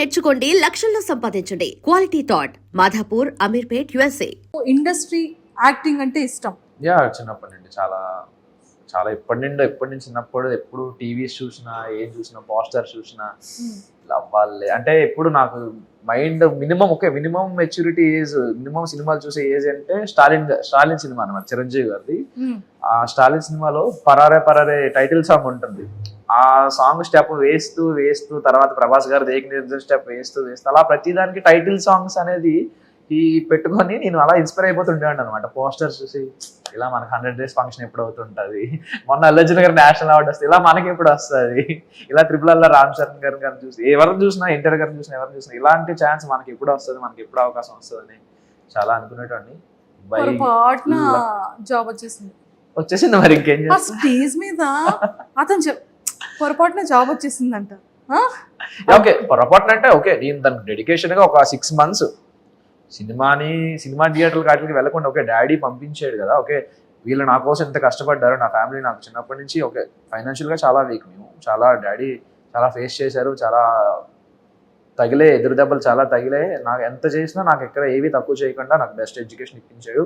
నేర్చుకోండి, లక్షల్లో సంపాదించండి. Quality thought Madhapur, Ameerpet, USA. Industry acting అంటే ఇష్టం. యా చిన్నప్పటి నుండి చాలా చాలా ఎప్పటి నుంచి చిన్నప్పుడు ఎప్పుడు టీవీస్ చూసినా ఏం చూసినా పోస్టర్ చూసినా ఇలా అవ్వాలి అంటే ఎప్పుడు నాకు mind minimum maturity age minimum సినిమాలు చూసే ఏజ్ అంటే స్టాలిన్ సినిమా అనమాట, చిరంజీవి గారిది. ఆ స్టాలిన్ సినిమాలో పరారే పరారే టైటిల్ సాంగ్ ఉంటుంది. ఆ సాంగ్ స్టెప్ వేస్తూ తర్వాత ప్రభాస్ గారు ఏకనిర్జన స్టెప్ వేస్తూ అలా ప్రతిదానికి టైటిల్ సాంగ్స్ అనేది ఈ పెట్టుకొని నేను అలా ఇన్స్పైర్ అయిపోతుండేవాడు అనమాట. పోస్టర్స్ చూసి ఇలా మనకు 100 days ఫంక్షన్ ఎప్పుడు అవుతుంటది, మొన్న అల్లర్జున్ గారు నేషనల్ అవార్డు వస్తుంది, ఇలా మనకి ఎప్పుడు వస్తుంది, ఇలా త్రిపుల్ రామ్ చరణ్ గారిని చూసి ఎవరిని చూసినా ఎన్టీఆర్ గారిని చూసినా ఎవరిని చూసినా ఇలాంటి ఛాన్స్ మనకి ఎప్పుడు వస్తుంది, మనకి ఎప్పుడు అవకాశం వస్తుంది అని చాలా అనుకునేటండి. జాబ్ వచ్చేసింది మరి ఇంకేం చేస్తా. స్టేజ్ మీద అతను పొరపాటున జాబ్ వచ్చేసిందంట. ఓకే పొరపాటున అంటే ఓకే నేను దానికి డెడికేషన్ గా ఒక 6 months సినిమా థియేటర్లు వాటికి వెళ్ళకుండా ఓకే డాడీ పంపించాడు కదా, ఓకే వీళ్ళు నా కోసం ఎంత కష్టపడ్డారు, నా ఫ్యామిలీ నాకు చిన్నప్పటి నుంచి ఓకే ఫైనాన్షియల్గా చాలా వీక్, మేము చాలా డాడీ చాలా ఫేస్ చేశారు, చాలా ఎదురు దెబ్బలు చాలా తగిలే, నాకు ఎంత చేసినా నాకు ఎక్కడ ఏవి తక్కువ చేయకుండా నాకు బెస్ట్ ఎడ్యుకేషన్ ఇప్పించాడు.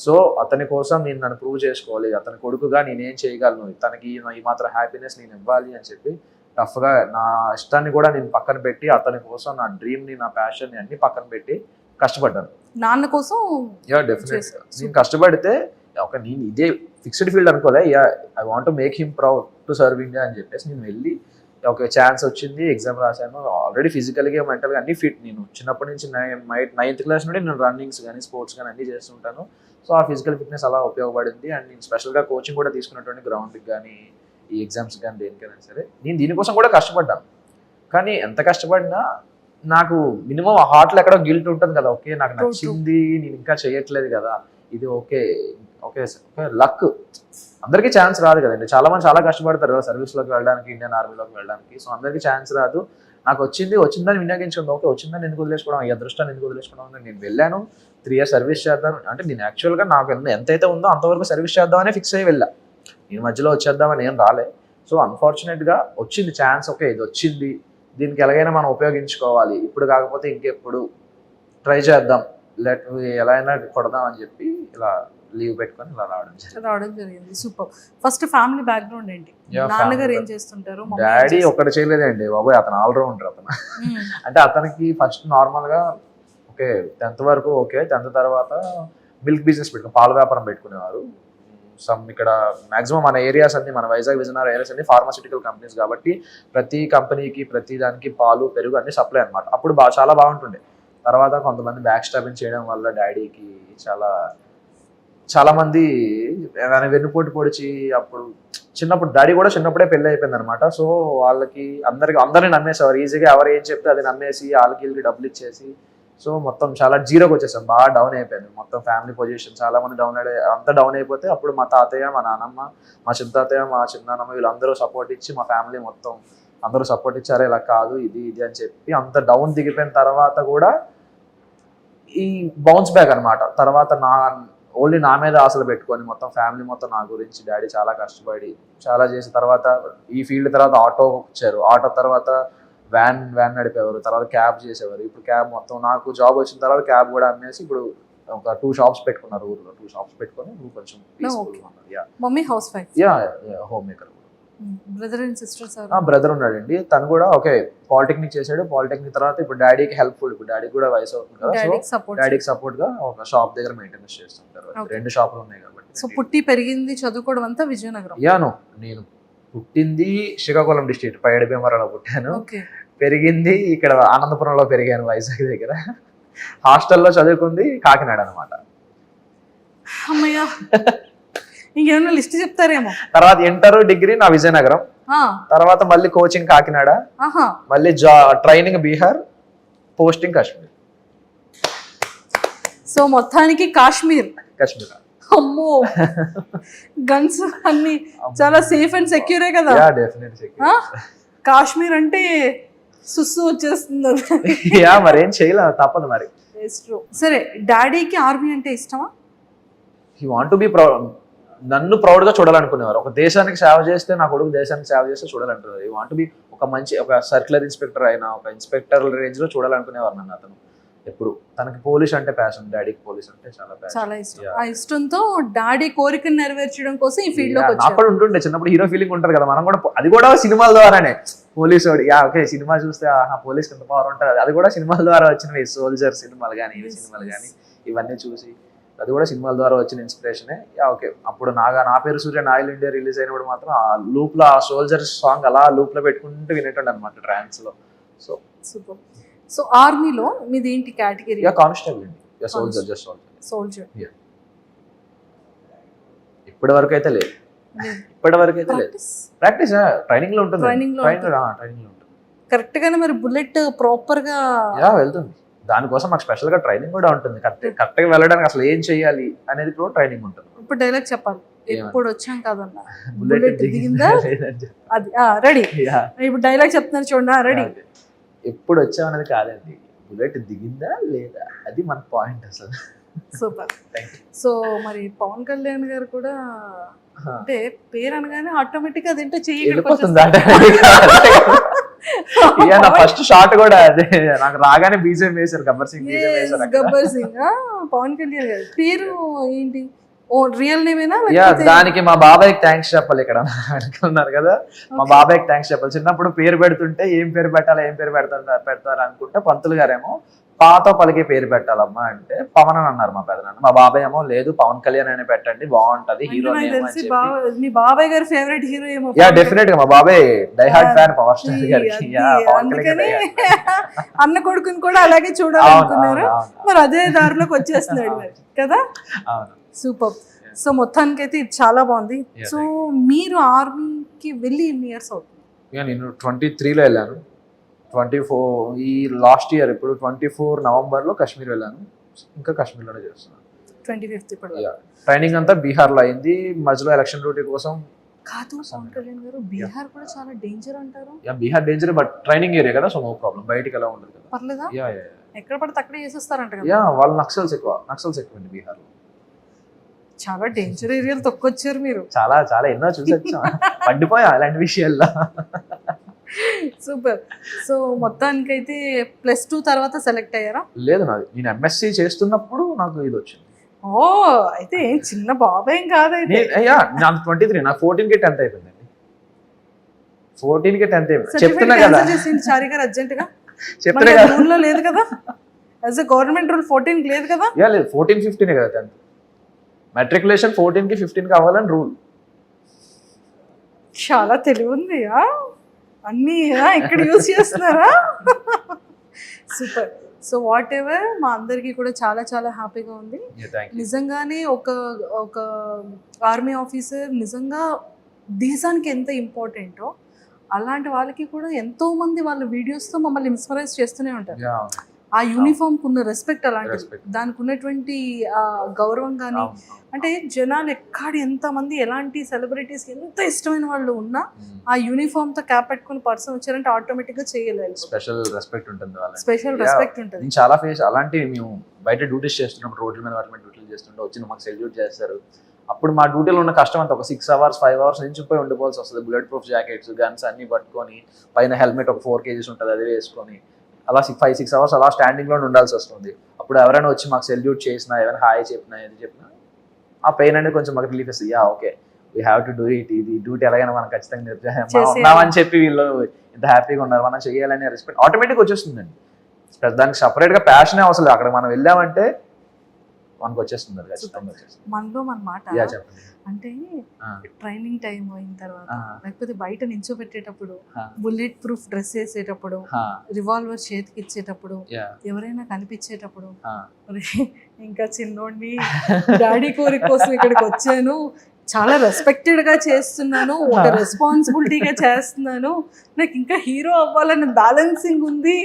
సో అతని కోసం నేను నన్ను ప్రూవ్ చేసుకోవాలి, అతని కొడుకుగా నేనేం చేయగలను, తనకి ఈ మాత్రం హ్యాపీనెస్ నేను ఇవ్వాలి అని చెప్పి టఫ్గా నా ఇష్టాన్ని కూడా నేను పక్కన పెట్టి అతని కోసం నా డ్రీమ్ని నా ప్యాషన్ని అన్ని పక్కన పెట్టి కష్టపడ్డాను. నాన్న కోసం నేను కష్టపడితే ఒక నేను ఇదే ఫిక్స్డ్ ఫీల్డ్ అనుకోలే, I want to make him proud to serve India అని చెప్పేసి నేను వెళ్ళి ఒక ఛాన్స్ వచ్చింది, ఎగ్జామ్ రాశాను. ఆల్రెడీ ఫిజికల్గా మెంటల్గా అన్ని ఫిట్. నేను చిన్నప్పటి నుంచి 9th class నుండి నేను రన్నింగ్స్ కానీ స్పోర్ట్స్ కానీ అన్ని చేస్తుంటాను. సో ఆ ఫిజికల్ ఫిట్నెస్ అలా ఉపయోగపడింది. అండ్ నేను స్పెషల్గా కోచింగ్ కూడా తీసుకున్నటువంటి గ్రౌండ్కి కానీ ఈ ఎగ్జామ్స్ కానీ దేనికైనా సరే నేను దీనికోసం కూడా కష్టపడ్డాను. కానీ ఎంత కష్టపడినా నాకు మినిమం హార్ట్లో ఎక్కడో గిల్ట్ ఉంటుంది కదా, ఓకే నాకు నచ్చింది నేను ఇంకా చేయట్లేదు కదా, ఇది ఓకే ఓకే ఓకే లక్, అందరికీ ఛాన్స్ రాదు కదండి. చాలా మంది చాలా కష్టపడతారు కదా సర్వీస్లోకి వెళ్ళడానికి, ఇండియన్ ఆర్మీలోకి వెళ్ళడానికి. సో అందరికీ ఛాన్స్ రాదు. నాకు వచ్చిందని వినియోగించుకుంది, ఓకే వచ్చిందని ఎందుకు వదిలేసుకోవడం, ఈ అదృష్టాన్ని ఎందుకు వదిలేసుకోవడం. నేను వెళ్ళాను, 3 years సర్వీస్ చేద్దాం అంటే నేను యాక్చువల్గా నాకు ఎంతైతే ఉందో అంతవరకు సర్వీస్ చేద్దామని ఫిక్స్ అయ్యి వెళ్ళా. నేను మధ్యలో వచ్చేద్దామని ఏం రాలే. సో అన్ఫార్చునేట్గా వచ్చింది ఛాన్స్, ఓకే ఇది వచ్చింది, దీనికి ఎలాగైనా మనం ఉపయోగించుకోవాలి, ఇప్పుడు కాకపోతే ఇంకెప్పుడు ట్రై చేద్దాం, ఎలా అయినా కొడదాం అని చెప్పి ఇలా లీవ్ పెట్టుకొని ఇలా రావడం జరిగింది. సూపర్. ఫస్ట్ ఫ్యామిలీ బ్యాక్గ్రౌండ్ ఏంటి? నాన్నగారు ఏం చేస్తుంటారు? డాడీ ఒక్కటి చేయలేదండి బాబోయ్, అతను ఆల్రౌండర్ అతను. అంటే అతనికి ఫస్ట్ నార్మల్గా ఓకే 10th వరకు ఓకే, 10th తర్వాత మిల్క్ బిజినెస్ పాల వ్యాపారం పెట్టుకునేవారు. ఇక్కడ మాక్సిమం మన ఏరియాస్ అన్ని మన వైజాగ్ విజయనగరం ఏరియాస్ అన్ని ఫార్మాసిటికల్ కంపెనీస్ కాబట్టి ప్రతి కంపెనీకి ప్రతి దానికి పాలు పెరుగు అన్ని సప్లై అనమాట. అప్పుడు చాలా బాగుంటుండే. తర్వాత కొంతమంది బ్యాక్ స్టాబింగ్ చేయడం వల్ల డాడీకి చాలా మంది వెన్నుపోటు పొడిచి అప్పుడు డాడీ కూడా చిన్నప్పుడే పెళ్లి అయిపోయింది అనమాట. సో వాళ్ళకి అందరిని నమ్మేసేవారు ఈజీగా, ఎవరు ఏం చెప్తే అది నమ్మేసి వీళ్ళకి డబ్బులు ఇచ్చేసి సో మొత్తం చాలా జీరోకి వచ్చేసాం, బాగా డౌన్ అయిపోయింది మొత్తం ఫ్యామిలీ పొజిషన్. చాలా మంది డౌన్ అయిపోతే అప్పుడు మా తాతయ్య, మా నాన్నమ్మ, మా చిన్న తాతయ్య, మా చిన్నాన్నమ్మ వీళ్ళందరూ సపోర్ట్ ఇచ్చి మా ఫ్యామిలీ మొత్తం అందరూ సపోర్ట్ ఇచ్చారు, ఇలా కాదు ఇది అని చెప్పి అంత డౌన్ దిగిపోయిన తర్వాత కూడా ఈ బౌన్స్ బ్యాక్ అనమాట. తర్వాత ఓన్లీ నా మీద ఆశలు పెట్టుకొని మొత్తం ఫ్యామిలీ మొత్తం నా గురించి డాడీ చాలా కష్టపడి చాలా చేసిన తర్వాత ఈ ఫీల్డ్ తర్వాత ఆటో వచ్చారు, ఆటో తర్వాత వ్యాన్ నడిపేవారు, తర్వాత క్యాబ్ చేసేవారు. ఇప్పుడు క్యాబ్ మొత్తం నాకు జాబ్ వచ్చిన తర్వాత క్యాబ్ కూడా అమ్మేసి ఇప్పుడు ఒక 2 shops పెట్టుకున్నారు ఊర్లో. 2 shops పెట్టుకొని కొంచెం mummy house wife, home maker. Brother and sisters? Brother ఉన్నాడండి, తను కూడా ఓకే పాలిటెక్నిక్ చేశాడు. పాలిటెక్నిక్ తర్వాత ఇప్పుడు డాడీకి హెల్ప్ఫుల్, ఇప్పుడు డాడీ కూడా వయసు అవుతుంది కదా, డాడీకి సపోర్ట్ గా ఒక షాప్ దగ్గర మెయింటెనెన్స్ చేస్తుంటారు. 2 shops ఉన్నాయి కాబట్టి. సో పుట్టి పెరిగింది చదువుకోవడం అంతా విజయనగరం? నేను పుట్టింది శ్రీకాకుళం డిస్ట్రిక్ట్ పైడి భీమవరంలో పుట్టాను. పెరిగింది ఇక్కడ ఆనందపురంలో పెరిగాను వైజాగ్ దగ్గర. హాస్టల్లో చదువుకుంది కాకినాడ అనమాట. అమ్మయ్య, ఇంకేమైనా లిస్ట్ చెప్తారేమో. తర్వాత ఇంటర్ డిగ్రీ నా విజయనగరం, తర్వాత మళ్ళీ కోచింగ్ కాకినాడ, మళ్ళీ training Bihar, posting Kashmir. So మొత్తానికి కాశ్మీర్. అమ్మో, గన్స్ అన్ని చాలా సేఫ్ అండ్ సెక్యూరే కదా? కాశ్మీర్ అంటే సుస్సు వచ్చేస్తుంది. మరేం చేయలేదు, తప్పదు మరి. సరే, డాడీకి ఆర్మీ అంటే ఇష్టమా? He want to be proud, నన్ను ప్రౌడ్ గా చూడాలనుకునేవారు. ఒక దేశానికి సేవ చేస్తే నా కొడుకు దేశానికి సేవ చేస్తే చూడాలంటారు. హీ వాంట్ టు బి ఒక ఒక మంచి ఒక సర్క్యులర్ ఇన్స్పెక్టర్ అయినా ఒక ఇన్స్పెక్టర్ రేంజ్ లో చూడాలనుకునేవారు నన్ను అతను. ఎప్పుడు తనకి పోలీస్ అంటే ప్యాషన్, డాడీకి పోలీస్ అంటే చాలా ప్యాషన్. చాలా ఇష్టం. ఆ ఇష్టంతో డాడీ కోరికను నెరవేర్చడం కోసం ఈ ఫీల్డ్ లోకి నాకు వచ్చారు. కూడా ఉంటుండే చిన్నప్పుడు హీరో ఫీలింగ్ ఉంటుంది కదా, మనం కూడా అది కూడా సినిమాల ద్వారానే. పోలీసు వాడు ఓకే సినిమా చూస్తే పోలీస్ ఎంత పవర్ ఉంటుంది, అది కూడా సినిమాల ద్వారా వచ్చినవి. సోల్జర్ సినిమాలు కానీ ఇవి సినిమాలు కానీ ఇవన్నీ చూసి అది కూడా సినిమాల ద్వారా వచ్చిన ఇన్స్పిరేషనే. ఓకే అప్పుడు నా పేరు సూర్య నా ఇల్లు ఇండియా రిలీజ్ అయినప్పుడు మాత్రం ఆ లూప్ లో ఆ సోల్జర్ సాంగ్ అలా లూప్ లో పెట్టుకుంటూ వినేటండి అనమాట ట్రాన్స్ లో. So super. సో ఆర్మీలో మీది ఏంటి కేటగిరీ? కానిస్టేబుల్ అండి, సోల్జర్, జస్ట్ సోల్జర్. ఇప్పటి వరకు అయితే లేదు, ఇప్పటి వరకు అయితే లేదు. ప్రాక్టీస్ ట్రైనింగ్ లో ఉంటుంది, ట్రైనింగ్ లో ఉంటుంది. కరెక్ట్ గానే మరి బుల్లెట్ ప్రాపర్ గా వెళ్తుంది. దానికోసం మాకు స్పెషల్ గా ట్రైనింగ్ కూడా ఉంటుంది. కరెక్ట్ గా వెళ్ళడానికి అసలు ఏం చేయాలి అనేది కూడా ట్రైనింగ్ ఉంటుంది. ఇప్పుడు డైలాగ్ చెప్పాలి. ఎప్పుడు వచ్చాం కదన్నా బుల్లెట్ దిగిందా అది రెడీ. ఇప్పుడు డైలాగ్ చెప్తున్నారు చూడండి, రెడీ. ఎప్పుడు వచ్చాం అనేది కాదండి, బుల్లెట్ దిగిందా లేదా అది మన పాయింట్ అసలు. సూపర్. సో మరి పవన్ కళ్యాణ్ గారు కూడా అంటే పేరు అనగానే ఆటోమేటిక్ గా అదేంటో వెళ్ళిపోతుంది. ఫస్ట్ షాట్ కూడా అదే, నాకు రాగానే బీజేపీ వేశారు, గబ్బర్ సింగ్ గబ్బర్ సింగ్. పవన్ కళ్యాణ్ గారు పేరు ఏంటి? ఓ రియల్ నేమేనా? దానికి మా బాబాయ్కి థ్యాంక్స్ చెప్పాలి. ఇక్కడ అడుగుతున్నారు కదా, మా బాబాయ్కి థ్యాంక్స్ చెప్పాలి. చిన్నప్పుడు పేరు పెడుతుంటే ఏం పేరు పెట్టాలి, ఏం పేరు పెడతారు అనుకుంటే పంతులు గారేమో పాత పలికే పేరు పెట్టాలమ్మా అంటే పవన్ అని అన్నారు మా పెదనాన్న. మా బాబాయ్ ఏమో లేదు పవన్ కళ్యాణ్ అని పెట్టండి బాగుంటది హీరో. మీ బాబాయ్ గారి ఫేవరెట్ హీరో ఏమో? డెఫినెట్ గా మా బాబాయ్ డైహార్డ్ ఫ్యాన్ పవర్ స్టార్ గారికి. అన్న కొడుకుని కూడా అలాగే చూడాలనుకున్నారు, మరి అదే దారిలోకి వచ్చేస్తున్నాడు కదా. సూపర్. సో మొత్తానికి అయితే ఇది చాలా బాగుంది. సో మీరు ఆర్మీకి వెళ్ళి ఎన్ని ఇయర్స్ అవుతుంది? నేను 23లో వెళ్ళాను, 24 ఈ లాస్ట్ ఇయర్ ఇప్పుడు 24 నవంబర్లో కాశ్మీర్ వెళ్ళాను. ఇంకా కాశ్మీర్లోనే చేస్తున్నాను. 25 ఇప్పుడు ట్రైనింగ్ అంతా బీహార్లో అయింది. మధ్యలో ఎలక్షన్ డ్యూటీ కోసం కాదు. పవన్ కళ్యాణ్ గారు బీహార్ కూడా చాలా డేంజర్ అంటారు. Bihar danger, but training area కదా, సో నో ప్రాబ్లం, బయటికి ఎలా ఉండదు కదా. పర్లేదా? ఎక్కడ పడితే అక్కడే చేసేస్తారంట కదా. వాళ్ళు నక్సల్స్ ఎక్కువ బీహార్ లో. చాలా డేంజర్ ఏరియాలు తొక్కొచ్చారు మీరు. చాలా చాలా ఎన్నో చూసి వచ్చాం, పడిపోయా అలాంటి విషయాల్లో. సూపర్. సో మొత్తానికైతే +2 తర్వాత సెలెక్ట్ అయ్యారా? లేదు, నేను ఎంఎస్సి చేస్తున్నప్పుడు నాకు ఇది వచ్చింది. ఓ అయితే చిన్న బాబాయ్ కాదు అయితే. నాకు 23, నాకు 14కి 10th అయిపోయిందండి. 14కి 10th అయిపోయింది. చెప్తున్నా కదా చారి గారు అర్జెంట్ గా చెప్తున్నా కదా, రూల్ లో లేదు కదా, యాజ్ ఎ గవర్నమెంట్ రూల్ 14 లేదు కదా. లేదు 14, 15 కదా 10th. మెట్రికులేషన్ 14కి 15కి అవ్వాలని రూల్. చాలా తెలివి ఉంది. అన్ని ఇక్కడ యూజ్ చేస్తున్నారా? సూపర్. సో వాట్ ఎవర్, మా అందరికీ కూడా చాలా చాలా హ్యాపీగా ఉంది. నిజంగానే ఒక ఆర్మీ ఆఫీసర్ నిజంగా దేశానికి ఎంత ఇంపార్టెంటో అలాంటి వాళ్ళకి కూడా ఎంతో మంది వాళ్ళ వీడియోస్తో మమ్మల్ని ఇన్స్పైరైజ్ చేస్తూనే ఉంటారు. ఆ యూనిఫామ్ కున్న రెస్పెక్ట్ అలాంటిది, దానికి ఉన్నటువంటి గౌరవం కానీ, అంటే జనాలు ఎంతమంది ఎలాంటి సెలబ్రిటీస్ ఎంత ఇష్టమైన వాళ్ళు ఉన్నా ఆ యూనిఫామ్ తో క్యాప్ పెట్టుకుని పర్సన్ వచ్చారంటే ఆటోమేటిక్ గా చేయలేదు. స్పెషల్ రెస్పెక్ట్ ఉంటుంది, స్పెషల్ రెస్పెక్ట్ ఉంటుంది. చాలా ఫేస్ అలాంటి మేము బయట డ్యూటీస్ చేస్తున్నప్పుడు, రోడ్ల మీద వాటి మీద డ్యూటీలు చేస్తుంటే వచ్చి మాకు సెల్యూట్ చేస్తారు. అప్పుడు మా డ్యూటీలో ఉన్న కష్టం అంతా ఒక 6 hours 5 hours నుంచి పోయి ఉండిపోవాల్సి వస్తుంది. బుల్లెట్ ప్రూఫ్ జాకెట్స్, గన్స్ అన్ని పట్టుకొని, పైన హెల్మెట్ ఒక 4 kgs ఉంటుంది అది వేసుకొని, అలా 5-6 hours అలా స్టాండింగ్ లో ఉండాల్సి వస్తుంది. అప్పుడు ఎవరైనా వచ్చి మాకు సెల్యూట్ చేసినా, ఎవరైనా హాయ్ చెప్పినా, ఏది చెప్పినా ఆ పెయిన్ అనేది కొంచెం మాకు రిలీఫ్ ఇస్తుంది. Okay we have to do it, ఇది డ్యూటీ ఎలాగైనా మనం ఖచ్చితంగా ఉన్నామని చెప్పి వీళ్ళు ఇంత హ్యాపీగా ఉన్నారు, మనం చేయాలనే రెస్పెక్ట్ ఆటోమేటిక్ వచ్చేస్తుందండి. దానికి సపరేట్ గా ప్యాషనే అవసరం లేదు. అక్కడ మనం వెళ్ళామంటే మనకు వచ్చేస్తుంది ఖచ్చితంగా. మనలో మన మాట అంటే ట్రైనింగ్ టైం అయిన తర్వాత, లేకపోతే బయట నించోబెట్టేటప్పుడు, బుల్లెట్ ప్రూఫ్ డ్రెస్ వేసేటప్పుడు, రివాల్వర్ చేతికి ఇచ్చేటప్పుడు, ఎవరైనా కనిపించేటప్పుడు, ఇంకా చిన్నోడిని డాడీ కోరిక కోసం ఇక్కడికి వచ్చాను, చాలా రెస్పెక్టెడ్ గా చేస్తున్నాను, ఒక రెస్పాన్సిబిలిటీగా చేస్తున్నాను, నాకు ఇంకా హీరో అవ్వాలని బ్యాలెన్సింగ్ ఉంది,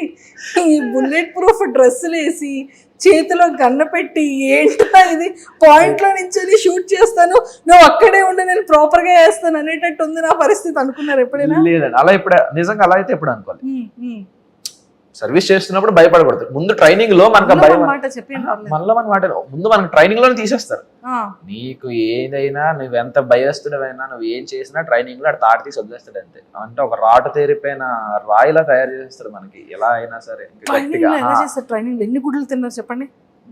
ఈ బుల్లెట్ ప్రూఫ్ డ్రెస్సులు వేసి చేతిలో గన్న పెట్టి ఏంటో ఇది పాయింట్ లో నుంచి షూట్ చేస్తాను, నువ్వు అక్కడే ఉండి నేను ప్రాపర్ గా వేస్తాను అనేటట్టు ఉంది నా పరిస్థితి. అనుకున్నారు ఎప్పుడైనా? లేదండి, అలా ఇప్పుడు నిజంగా అలా అయితే ఎప్పుడు అనుకోవాలి. సర్వీస్ చేస్తున్నప్పుడు భయపడకూడదు. ముందు ట్రైనింగ్ లో మనకు ఆ భయం మాట చెప్పండి మనలో మన మాట ముందు మనకు ట్రైనింగ్ లోనే తీసేస్తారు. నీకు ఏదైనా నువ్వు ఎంత భయస్తుడవైనా నువ్వు ఏం చేసినా ట్రైనింగ్ లో తాటి తీసి వదిలేస్తాడు అంతే. అంటే ఒక రాటు తేరిపోయిన రాయిలా తయారు చేస్తాడు మనకి ఎలా అయినా సరే. ట్రైనింగ్ ఎన్ని గుడ్లు తిన్నారు చెప్పండి?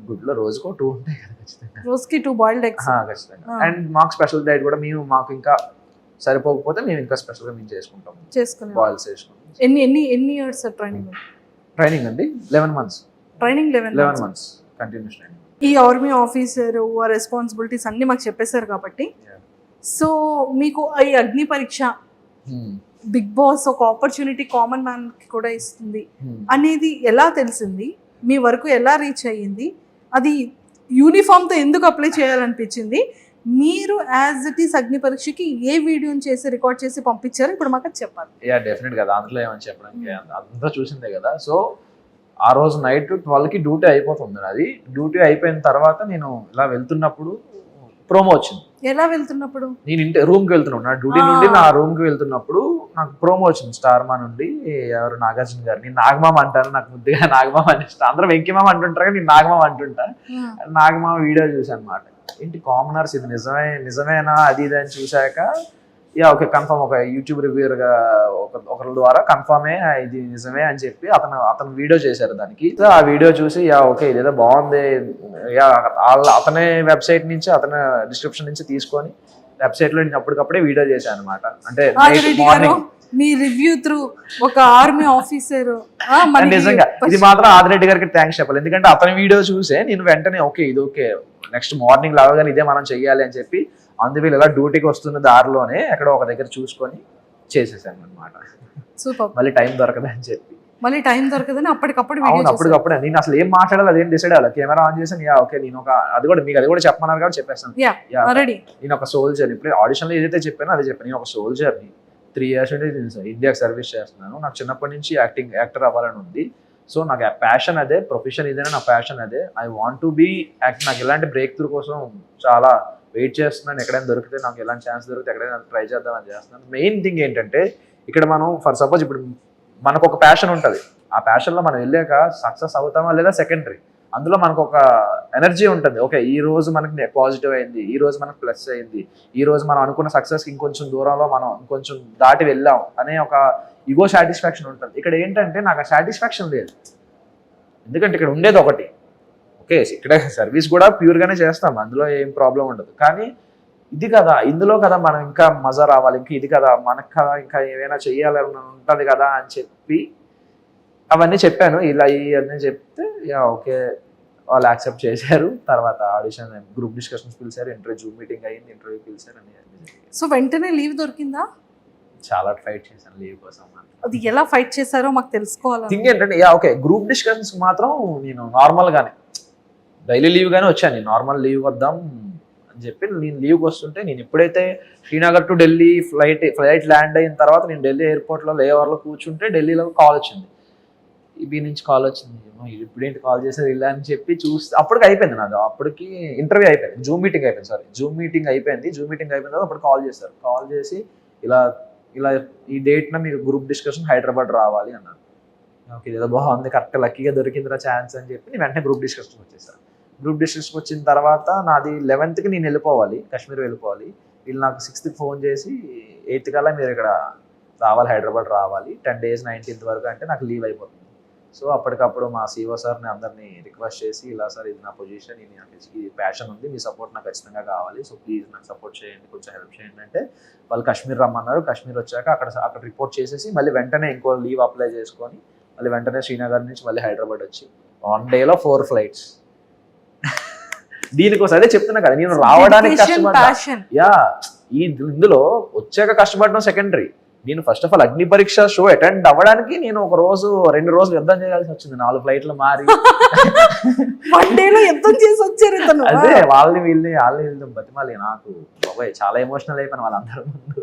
గుడ్లో రోజుకో 2 ఉంటాయి కదా ఖచ్చితంగా. రోజుకి 2 బాయిల్డ్ ఎగ్స్ ఖచ్చితంగా. అండ్ మాకు స్పెషల్ డైట్ కూడా మాకు ఇంకా సరిపోకపోతే మేము ఇంకా స్పెషల్ గా మేము చేసుకుంటాం. బాయిల్స్ చేసుకుంటాం. ఎన్ని ఇయర్స్ ట్రైనింగ్ అండి 11 months. Training 11 months continuous training. ఈ ఆర్మీ ఆఫీసర్ రెస్పాన్సిబిలిటీస్ అన్ని మాకు చెప్పేశారు కాబట్టి, సో మీకు ఈ అగ్ని పరీక్ష బిగ్ బాస్ ఒక ఆపర్చునిటీ కామన్ మ్యాన్ కి కూడా ఇస్తుంది అనేది ఎలా తెలిసింది? మీ వరకు ఎలా రీచ్ అయ్యింది? అది యూనిఫామ్ తో ఎందుకు అప్లై చేయాలనిపించింది? మీరు యాజ్ ఇట్ ఈస్ అగ్ని పరీక్షకి ఏ వీడియోని చేసి రికార్డ్ చేసి పంపించారు ఇప్పుడు మాకు చెప్పాలి. డెఫినెట్ గా దాంట్లో ఏమని చెప్పడానికి అంతా చూసిందే కదా. సో ఆ రోజు నైట్ 12కి డ్యూటీ అయిపోతుంది. అది డ్యూటీ అయిపోయిన తర్వాత నేను ఇలా వెళ్తున్నప్పుడు ప్రోమో వచ్చింది. ఎలా వెళ్తున్నప్పుడు? నేను రూమ్ కి వెళ్తున్నాను, నా డ్యూటీ నుండి నా రూమ్ కి వెళ్తున్నప్పుడు నాకు ప్రోమో వచ్చింది స్టార్ మా నుండి. ఎవరు నాగార్జున గారు, నేను నాగమామ అంటాను, నాకు ముద్దుగా నాగమామ అని ఇష్టం. అందరూ వెంకిమామ అంటుంటారు కానీ నేను నాగమామ అంటుంటా. నాగమామ వీడియో చూసాను అనమాట. ఏంటి కామనర్స్ ఇది నిజమేనా అది ఇది అని చూశాక ఓకే కన్ఫర్మ్, ఒక యూట్యూబ్ రివ్యూర్ గా ఒకరి ద్వారా కన్ఫర్మే ఇది నిజమే అని చెప్పి అతను వీడియో చేశారు దానికి. ఆ వీడియో చూసి ఓకే ఇదేదో బాగుంది, అతనే వెబ్సైట్ నుంచి అతని డిస్క్రిప్షన్ నుంచి తీసుకొని వెబ్సైట్ లో నేను అప్పటికప్పుడే వీడియో చేశాను అనమాట. అంటే మార్నింగ్ మీ రివ్యూ త్రూ ఒక ఆర్మీ ఆఫీసర్. నిజంగా ఇది మాత్రం ఆదిరెడ్డి గారికి థ్యాంక్స్ చెప్పాలి. ఎందుకంటే అతని వీడియో చూసే నేను వెంటనే ఓకే ఇది ఓకే నెక్స్ట్ మార్నింగ్ లాగానే ఇదే మనం చెయ్యాలి అని చెప్పి అందువల్ల ఇలా డ్యూటీకి వస్తున్న దారిలోనే ఎక్కడో ఒక దగ్గర చూసుకొని చేసేసాను అనమాట. సూపర్. మళ్ళీ టైం దొరకదని చెప్పి అప్పటికప్పుడు అప్పటికప్పుడే నేను అసలు ఏం మాట్లాడాలి అదేం డిసైడ్ అవ్వాలి. కెమెరా ఆన్ చేసాను. ఓకే నేను ఒక అది కూడా చెప్పమన్నారు కాబట్టి చెప్పేస్తాను. నేను ఒక సోల్జర్, ఇప్పుడు ఆడిషన్ లో ఏదైతే చెప్పానో అదే చెప్పాను. నేను ఒక సోల్జర్ని 3 years నుండి ఇండియాకి సర్వీస్ చేస్తున్నాను. నాకు చిన్నప్పటి నుంచి యాక్టర్ అవ్వాలని ఉంది. సో నాకు ప్యాషన్ అదే, ప్రొఫెషన్ ఇదేనా నా ప్యాషన్ అదే. I want to be act. నాకు ఇలాంటి బ్రేక్ త్రూ కోసం చాలా వెయిట్ చేస్తున్నాను. ఎక్కడైనా దొరికితే నాకు ఎలాంటి ఛాన్స్ దొరికితే ఎక్కడైనా ట్రై చేద్దామని చేస్తున్నాను. మెయిన్ థింగ్ ఏంటంటే ఇక్కడ మనం ఫర్ సపోజ్ ఇప్పుడు మనకు ఒక ప్యాషన్ ఉంటుంది. ఆ ప్యాషన్లో మనం వెళ్ళాక సక్సెస్ అవుతామా లేదా సెకండరీ. అందులో మనకు ఒక ఎనర్జీ ఉంటుంది. ఓకే ఈ రోజు మనకి పాజిటివ్ అయింది, ఈ రోజు మనకు ప్లస్ అయింది, ఈ రోజు మనం అనుకున్న సక్సెస్కి ఇంకొంచెం దూరంలో మనం ఇంకొంచెం దాటి వెళ్ళాం అనే ఒక ఈగో సాటిస్ఫాక్షన్ ఉంటుంది. ఇక్కడ ఏంటంటే నాకు ఆ సాటిస్ఫాక్షన్ లేదు. ఎందుకంటే ఇక్కడ ఉండేది ఒకటి. ఓకే ఇక్కడ సర్వీస్ కూడా ప్యూర్గానే చేస్తాం, అందులో ఏం ప్రాబ్లం ఉండదు. కానీ ఇది కదా, ఇందులో కదా మనం ఇంకా మజా రావాలి, ఇంకా ఇది కదా మనకు కదా ఇంకా ఏమైనా చెయ్యాలని ఉంటుంది కదా అని చెప్పి అవన్నీ చెప్పాను. ఇలా ఇవన్నీ చెప్తే ఓకే వాళ్ళు యాక్సెప్ట్ చేశారు. తర్వాత ఆడిషన్ గ్రూప్ డిస్కషన్స్ పిలిచారు, ఇంటర్వ్యూ మీటింగ్ అయ్యింది, ఇంటర్వ్యూ పిలిచారు అని. సో వెంటనే లీవ్ దొరికిందా? చాలా ఫైట్ చేశాను లీవ్ కోసం. అది ఎలా ఫైట్ చేశారో మాకు తెలుసుకోవాలి. థింగ్ ఏంటంటే ఓకే గ్రూప్ డిస్కషన్స్ మాత్రం నేను నార్మల్ గానే డైలీ లీవ్ గానే వచ్చాను. నేను నార్మల్ లీవ్ వద్దాం అని చెప్పి నేను లీవ్కి వస్తుంటే నేను ఎప్పుడైతే Srinagar to Delhi flight land అయిన తర్వాత నేను ఢిల్లీ ఎయిర్పోర్ట్లో లేవర్లో కూర్చుంటే ఢిల్లీలో కాల్ వచ్చింది, ఈబీ నుంచి కాల్ వచ్చింది. ఇప్పుడేంటి కాల్ చేసేది ఇలా అని చెప్పి చూస్తే అప్పటికి అయిపోయింది నాది. అప్పటికి ఇంటర్వ్యూ అయిపోయింది, జూమ్ మీటింగ్ అయిపోయింది. జూమ్ మీటింగ్ అయిపోయిన తర్వాత అప్పుడు కాల్ చేశారు. కాల్ చేసి ఇలా ఈ డేట్న మీకు గ్రూప్ డిస్కషన్ హైదరాబాద్ రావాలి అన్నారు. ఓకే ఏదో బాగుంది, కరెక్ట్ లక్కీగా దొరికిందిరా ఛాన్స్ అని చెప్పి నేను వెంటనే గ్రూప్ డిస్కషన్ వచ్చేసాను. గ్రూప్ డిస్కషన్ వచ్చిన తర్వాత నాది 11th నేను వెళ్ళిపోవాలి, కాశ్మీర్ వెళ్ళిపోవాలి. వీళ్ళు నాకు 6th ఫోన్ చేసి 8th కల్లా మీరు ఇక్కడ రావాలి, హైదరాబాద్ రావాలి, 10 days 19th వరకు అంటే నాకు లీవ్ అయిపోతుంది. సో అప్పటికప్పుడు మా సిఓ సార్ని అందరినీ రిక్వెస్ట్ చేసి ఇలా సార్ ఇది నా పొజిషన్, ఇది నాకు ఈ ప్యాషన్ ఉంది, మీ సపోర్ట్ నాకు ఖచ్చితంగా కావాలి, సో ప్లీజ్ నాకు సపోర్ట్ చేయండి, కొంచెం హెల్ప్ చేయండి అంటే వాళ్ళు కాశ్మీర్ రమ్మన్నారు. కాశ్మీర్ వచ్చాక అక్కడ రిపోర్ట్ చేసేసి మళ్ళీ వెంటనే ఇంకో లీవ్ అప్లై చేసుకొని మళ్ళీ వెంటనే శ్రీనగర్ నుంచి మళ్ళీ హైదరాబాద్ వచ్చి 1 dayలో 4 flights. దీనికోసం అదే చెప్తున్నా కదా, నేను రావడానికి కష్టపడ్డా. ఇందులో వచ్చాక కష్టపడడం సెకండరీ. నేను ఫస్ట్ ఆఫ్ ఆల్ అగ్ని పరీక్ష షో అటెండ్ అవ్వడానికి నేను 1 రోజు 2 రోజులు యుద్ధం చేయాల్సి వచ్చింది. 4 flights మారి అదే వాళ్ళని బతిమాలి. నాకు బాబాయ్ చాలా ఎమోషనల్ అయిపోయిన వాళ్ళందరూ ముందు.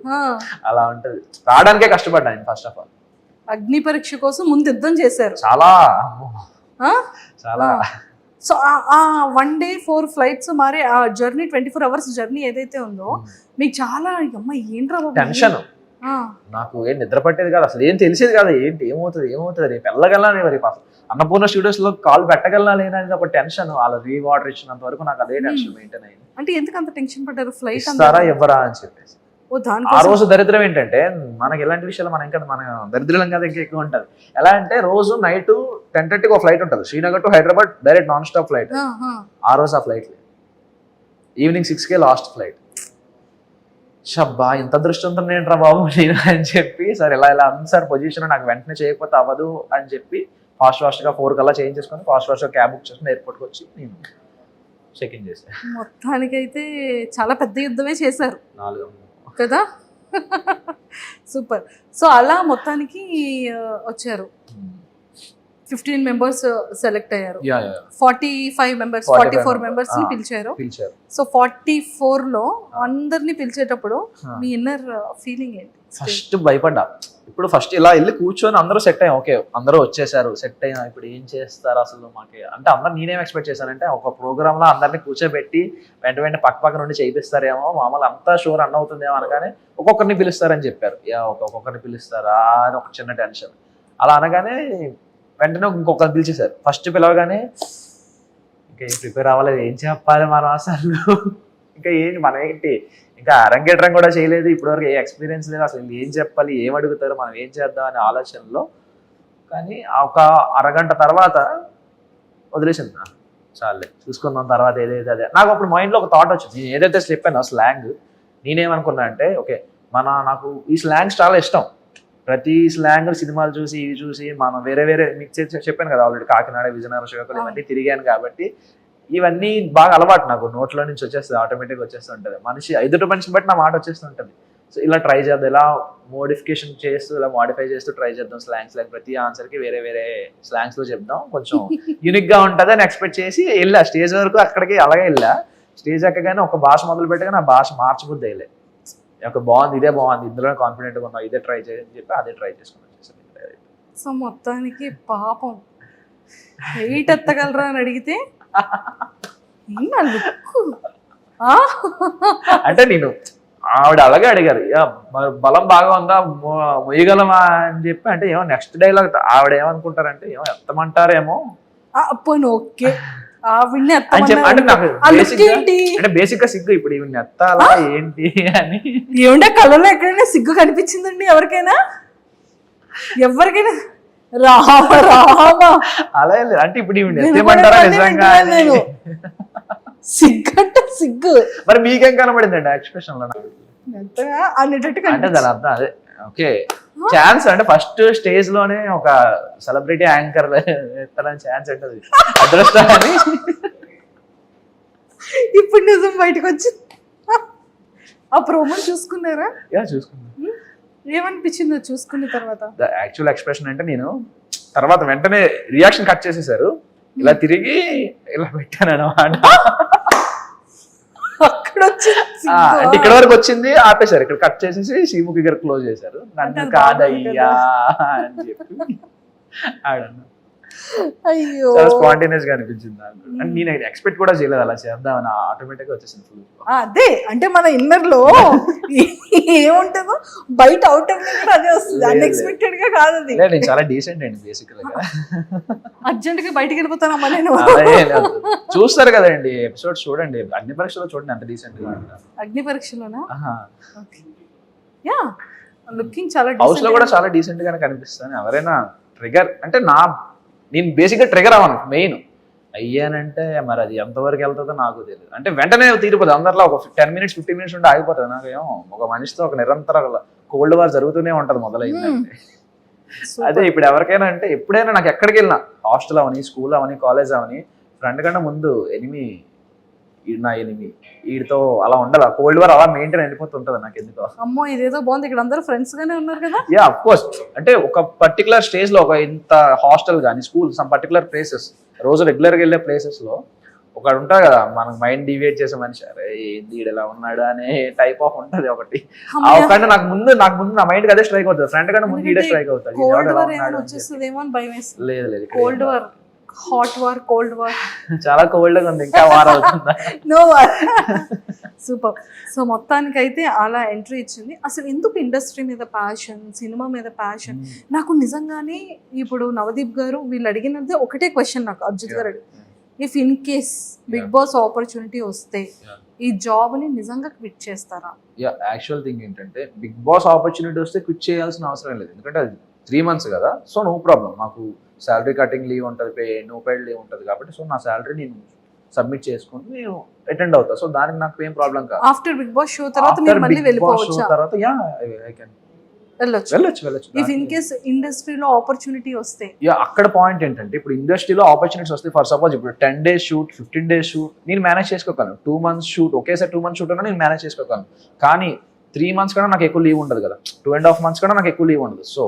అలా ఉంటది, రావడానికే కష్టపడ్డాను ఫస్ట్ ఆఫ్ ఆల్. అగ్ని పరీక్ష కోసం ముందు యుద్ధం చేశారు చాలా. సో ఆ 1 day 4 flights మరి ఆ జర్నీ 24 hours జర్నీ ఏదైతే ఉందో మీకు చాలా అమ్మ ఏంట్రా టెన్షన్. నాకు ఏం నిద్ర పట్టేది కాదు, అసలు ఏం తెలిసేది కాదు, ఏంటి ఏమవుతుంది రేపు వెళ్ళగలనా రేపు అసలు అన్నపూర్ణ స్టూడియోస్ లో కాల్ పెట్టగలనా లేనా అనేది ఒక టెన్షన్. వాళ్ళ రీవాటర్ ఇచ్చినంత వరకు నాకు అదే టెన్షన్ మెయింటైన్ అయింది. అంటే ఎందుకు అంత టెన్షన్ పడ్డారు? ఫ్లైట్ ఇస్తారా ఇవ్వరా అని చెప్పేసి. ఆ రోజు దరిద్రం ఏంటంటే మనకి ఎలాంటి విషయాలు మనం ఇంకా మన దరిద్రం కదా ఇంకా ఎక్కువ ఉంటుంది. ఎలా అంటే రోజు నైట్ 10:30కి ఒక ఫ్లైట్ ఉంటుంది Srinagar to Hyderabad direct non stop flight. ఆ రోజు ఆ ఫ్లైట్ ఈవినింగ్ 6కే లాస్ట్ ఫ్లైట్. షబ్బా ఇంత అదృష్టంతో ఏంట్రా బాబు నేను అని చెప్పి, సార్ ఇలా ఉంది సార్ పొజిషన్, నాకు వెంటనే చేయకపోతే అవ్వదు అని చెప్పి ఫాస్ట్గా 4 కల్లా చేంజ్ చేసుకొని ఫాస్ట్గా క్యాబ్ బుక్ చేసుకుని ఎయిర్పోర్ట్కి వచ్చి నేను చెక్ ఇన్ చేశాను. మొత్తానికైతే చాలా పెద్ద యుద్ధమే చేశారు 4 కదా. సూపర్. సో అలా మొత్తానికి వచ్చారు. 15 మెంబర్స్ సెలెక్ట్ అయ్యారు. 45 మెంబర్స్ 44 మెంబర్స్ ని పిలిచారు. సో 44 లో అందరినీ పిలిచేటప్పుడు మీ ఇన్నర్ ఫీలింగ్ ఏంటి? ఫస్ట్ భయపడ్డా. ఇప్పుడు ఫస్ట్ ఇలా వెళ్ళి కూర్చొని అందరూ సెట్ అయ్యాం, ఓకే అందరూ వచ్చేసారు, సెట్ అయ్యాం, ఇప్పుడు ఏం చేస్తారు అసలు మాకే అంటే అందరు. నేనేం ఎక్స్పెక్ట్ చేశానంటే ఒక ప్రోగ్రామ్ లో అందరినీ కూర్చోబెట్టి వెంట పక్క నుండి చేయిస్తారేమో, మామూలు అంతా షో రన్ అవుతుందేమో అనగానే ఒక్కొక్కరిని పిలుస్తారని చెప్పారు. ఒక్కొక్కరిని పిలుస్తారా అని ఒక చిన్న టెన్షన్. అలా అనగానే వెంటనే ఇంకొకరిని పిలిచేశారు. ఫస్ట్ పిలవగానే ఇంకా ఏం ప్రిపేర్ అవ్వలేదు, ఏం చెప్పాలి మనం అసలు, ఇంకా మన ఏంటి ఇంకా అరంగేట్రం కూడా చేయలేదు, ఇప్పటివరకు ఏ ఎక్స్పీరియన్స్ లేదు, అసలు ఏం చెప్పాలి, ఏం అడుగుతారు, మనం ఏం చేద్దాం అనే ఆలోచనలో. కానీ ఒక అరగంట తర్వాత వదిలేసింది, చాలే చూసుకుందాం తర్వాత ఏదైతే అదే. నాకు అప్పుడు మైండ్లో ఒక థాట్ వచ్చింది, నేను ఏదైతే స్లిప్ అయినా స్లాంగ్, నేనేమనుకున్నా అంటే ఓకే నాకు ఈ స్లాంగ్స్ చాలా ఇష్టం. ప్రతి స్లాంగ్ సినిమాలు చూసి ఇవి చూసి మనం వేరే మీకు చెప్పాను కదా ఆల్రెడీ, కాకినాడ విజయనగరం శ్రీకాకుళం ఇవన్నీ తిరిగాను కాబట్టి ఇవన్నీ బాగా అలవాటు నాకు, నోట్లో నుంచి వచ్చేస్తుంది, ఆటోమేటిక్గా వచ్చేస్తుంటుంది. ఎదుటి మనిషిని బట్టి నా మాట వచ్చేస్తుంటుంది. సో ఇలా ట్రై చేద్దాం, ఇలా మోడిఫికేషన్ చేస్తూ ఇలా మోడిఫై చేస్తూ ట్రై చేద్దాం స్లాంగ్స్. లైక్ ప్రతి ఆన్సర్కి వేరే స్లాంగ్స్లో చెప్దాం, కొంచెం యూనిక్గా ఉంటుంది అని ఎక్స్పెక్ట్ చేసి వెళ్ళా. స్టేజ్ వరకు అక్కడికి అలాగే వెళ్ళా. స్టేజ్ ఎక్కగానే ఒక భాష మొదలు పెట్టగా నా భాష మార్చబుద్ది అయ్యలే. బాగుంది, ఇదే బాగుంది, ఇందులో కాన్ఫిడెంట్గా ఉన్నావు, ఇదే ట్రై చేయని చెప్పి అదే ట్రై చేసుకున్నాను. సో మొత్తానికి పాపం వెయిట్ ఎత్తగలరా అని అడిగితే అంటే నేను ఆవిడ అలాగే అడిగారు, బలం బాగా ఉందా మొయ్యగలమా అని చెప్పి. అంటే ఏమో నెక్స్ట్ డైలాగ్ ఆవిడ ఏమనుకుంటారంటే ఏమో ఎత్తమంటారేమో ఓకే అంటే నాకు బేసిక్ గా సిగ్గు, ఇప్పుడు ఈవిని ఎత్తాలా ఏంటి అని. ఏమంటే కళ్ళలో ఎక్కడైనా సిగ్గు కనిపించిందండి ఎవరికైనా? అలా అంటే ఇప్పుడు ఈవిని ఎత్తేమంటారా నిజంగా? సిగ్గు మరి మీకేం కనబడిందండి ఎక్స్ప్రెషన్ లో? అంటే దాని అర్థం అదే ఓకే ఛాన్స్ అంటే ఫస్ట్ స్టేజ్ లోనే ఒక సెలబ్రిటీ యాంకర్ ఎత్తడానికి ఛాన్స్ ఉంటుంది, అదృష్టాన్ని. ఇప్పుడు నిజం బయటకు వచ్చి ఆ ప్రోమో చూసుకున్నారా? చూసుకున్నా. ఏమనిపించిందో చూసుకున్న తర్వాత? యాక్చువల్ ఎక్స్ప్రెషన్ అంటే నేను తర్వాత వెంటనే రియాక్షన్ కట్ చేసేసారు, ఇలా తిరిగి ఇలా పెట్టాను అన్నమాట. అంటే ఇక్కడ వరకు వచ్చింది ఆపేశారు, ఇక్కడ కట్ చేసేసి శ్రీముఖి గారు క్లోజ్ చేశారు. నన్ను కాదయ్యా అని చెప్పి ఆడన్నా. చాలా స్పాంటేనియస్ గా అనిపించింది నాకు. అంటే నేను ఎక్స్పెక్ట్ కూడా చేయలేదు అలా చేద్దామని, ఆటోమేటిక్ గా వచ్చేసింది ఫుల్. అదే అంటే మన ఇన్నర్ లో ఏముంటుందో బయట అవుట్ కూడా అదే వస్తుంది, అన్ఎక్స్పెక్టెడ్ గా కాదు అది. నేను చాలా డీసెంట్ అండి బేసికల్ గా. అర్జెంట్ గా బయటకి వెళ్ళిపోతానమ్మా నేను. చూస్తారు కదండి ఎపిసోడ్స్ చూడండి, అగ్ని పరీక్షలో చూడండి ఎంత డీసెంట్ గా. అగ్ని పరీక్షలోనా? యా లుకింగ్ చాలా హౌస్ లో కూడా చాలా డీసెంట్ గానే కనిపిస్తాను. ఎవరైనా ట్రిగర్ అంటే నేను బేసిక్గా ట్రిగర్ అవ్వను, మెయిన్ అయ్యానంటే మరి అది ఎంతవరకు వెళ్తుందో నాకు తెలియదు. అంటే వెంటనే తీరిపోతుంది, అందరిలో ఒక 10 minutes 15 minutes ఉంటే ఆగిపోతుంది. నాకేమో ఒక మనిషితో ఒక నిరంతర కోల్డ్ వార్ జరుగుతూనే ఉంటది మొదలైందంటే. అదే ఇప్పుడు ఎవరికైనా అంటే ఎప్పుడైనా నాకు ఎక్కడికి వెళ్ళినా, హాస్టల్ అవని, స్కూల్ అవని, కాలేజ్ అవని, ఫ్రెండ్ కన్నా ముందు నా ఎనిమి వీడితో అలా ఉండాలి, కోల్డ్ వార్ అలా మెయింటైన్ అయిపోతుంటది నాకు ఎందుకో. అమ్మో ఇదేదో బాగుంది, ఇక్కడ అందరూ ఫ్రెండ్స్ గానే ఉన్నారు కదా. అఫ్ కోర్స్ అంటే ఒక పర్టికులర్ స్టేజ్ లో ఒక ఇంత హాస్టల్ కానీ స్కూల్ సమ్ పర్టికులర్ ప్లేసెస్ రోజు రెగ్యులర్ గా వెళ్ళే ప్లేసెస్ లో ఒకడు ఉంటాడు కదా మనకు మైండ్ డివేట్ చేసే మనిషి, అరే ఏంది ఇలా ఉన్నాడు అనే టైప్ ఆఫ్ ఉంటది ఒకటి. ఒకటి నాకు ముందు నా మైండ్ అదే స్ట్రైక్ అవుతుంది, ఫ్రెండ్ కన్నా ముందు ఇదే స్ట్రైక్ అవుతుంది. లేదు cold hot war, cold war? చాలా కోల్డ్గా ఉంది, ఇంకా వారం అవుతుందా? No war. సూపర్. సో మొత్తానికైతే అలా ఎంట్రీ ఇచ్చింది. అసలు ఎందుకు ఇండస్ట్రీ మీద ప్యాషన్, సినిమా మీద ప్యాషన్? నాకు నిజంగానే ఇప్పుడు నవదీప్ గారు వీళ్ళు అడిగినది ఒకటే క్వశ్చన్ నాకు అర్జిత్ గారు అడిగి, if in case Bigg Boss opportunity వస్తే ఈ జాబ్ ని నిజంగా క్విట్ చేస్తారా? యాక్చువల్ థింగ్ ఏంటంటే బిగ్ బాస్ ఆపర్చునిటీ వస్తే క్విట్ చేయాల్సిన అవసరం లేదు, ఎందుకంటే అది 3 months కదా. సో నో ప్రాబ్లం, మాకు శాలరీ కటింగ్ లీవ్ ఉంటుంది, నో పెయిడ్ లీవ్ ఉంటుంది కాబట్టి సో నా శాలరీ నేను సబ్మిట్ చేసుకుని నేను అటెండ్ అవుతా. సో దానికి నాకు ఏం ప్రాబ్లం కాదు. ఆఫ్టర్ బిగ్ బాస్ షో తర్వాత మీరు మళ్ళీ వెళ్ళిపోవచ్చా? తర్వాత ఐ కెన్ వెళ్ళొచ్చు. ఇఫ్ ఇన్ కేస్ ఇండస్ట్రీలో ఆపర్చునిటీ వస్తే అక్కడ పాయింట్ ఏంటంటే ఇప్పుడు ఇండస్ట్రీలో ఆపర్చునిటీస్ వస్తే ఫర్ సపోజ్ ఇప్పుడు 10 days షూట్, 15 days షూట్ నేను మేనేజ్ చేసుకోగలను. 2 months షూట్ ఒకేసారి 2 months షూట్ అన్నా నేను మేనేజ్ చేసుకోగలను. కానీ 3 months కన్నా నాకు ఎక్కువ లీవ్ ఉండదు కదా, 2.5 months కన్నా నాకు ఎక్కువ లీవ్ ఉండదు. సో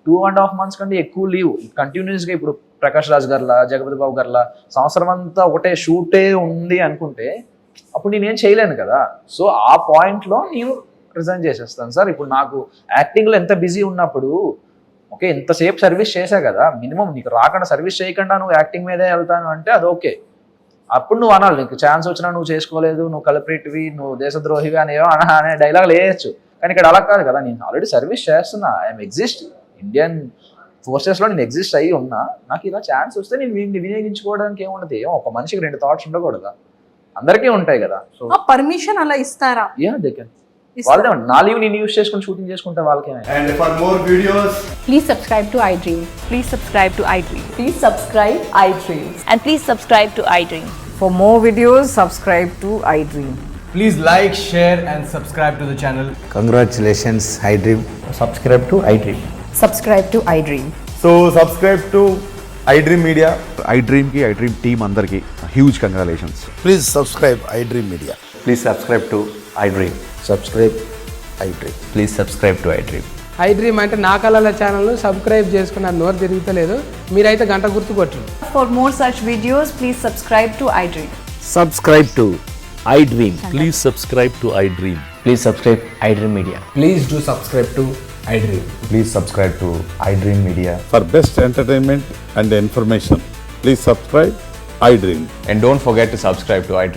2.5 months కంటే ఎక్కువ లీవ్ కంటిన్యూస్గా ఇప్పుడు ప్రకాష్ రాజ్ గారిలా, జగపతి బాబు గారిలా సంవత్సరం అంతా ఒకటే షూటే ఉంది అనుకుంటే అప్పుడు నేనేం చేయలేను కదా. సో ఆ పాయింట్లో నేను రిజైన్ చేసేస్తాను సార్. ఇప్పుడు నాకు యాక్టింగ్లో ఎంత బిజీ ఉన్నప్పుడు ఓకే ఎంతసేపు సర్వీస్ చేశా కదా, మినిమం నీకు రాకుండా సర్వీస్ చేయకుండా నువ్వు యాక్టింగ్ మీదే వెళ్తాను అంటే అది ఓకే. అప్పుడు నువ్వు అనాలి, నీకు ఛాన్స్ వచ్చినా నువ్వు చేసుకోలేదు, నువ్వు కల్ప్రిట్వి, నువ్వు దేశద్రోహివి అనేవో అనే డైలాగ్ వేయచ్చు. కానీ ఇక్కడ అలా కాదు కదా, నేను ఆల్రెడీ సర్వీస్ చేస్తున్నా, ఐఎమ్ ఎగ్జిస్ట్ ఇండియన్ ఫోర్సెస్లో నేను ఎగ్జిస్ట్ అయ్యి ఉన్నా. నాకు ఇలా ఛాన్స్ వస్తే నేను వినియోగించుకోవడానికి ఏముండదు. ఒక మనిషికి 2 thoughts ఉండకూడదా? అందరికీ ఉంటాయి కదా. సో పర్మిషన్ అలా ఇస్తారా? They can. వాళ్ళదే నా లీవ్ నేను యూస్ చేసుకుని షూటింగ్ చేసుకుంటే వాళ్ళకి. And for more videos, please subscribe to iDream. Please subscribe to iDream. Please subscribe iDream. And please subscribe to iDream. For more videos, subscribe to iDream. please like, share and subscribe to the channel. Congratulations, iDream. Subscribe to iDream. Subscribe to iDream. So subscribe to iDream Media. iDream team అందరికి huge congratulations. Please subscribe iDream Media. Please subscribe to iDream. Subscribe iDream. Please subscribe to iDream. iDream అంటే నా కళల ఛానల్ను subscribe చేసుకున్న నోరు తిరుగుతలేదు, మీరైతే గంట గుర్తు కొట్టండి. For more such videos, please subscribe to iDream. Subscribe to iDream. Please subscribe to iDream. Please subscribe iDream Media. Please do subscribe to iDream. Please subscribe to iDream Media. For best entertainment and information, please subscribe iDream. And don't forget to subscribe to iDream.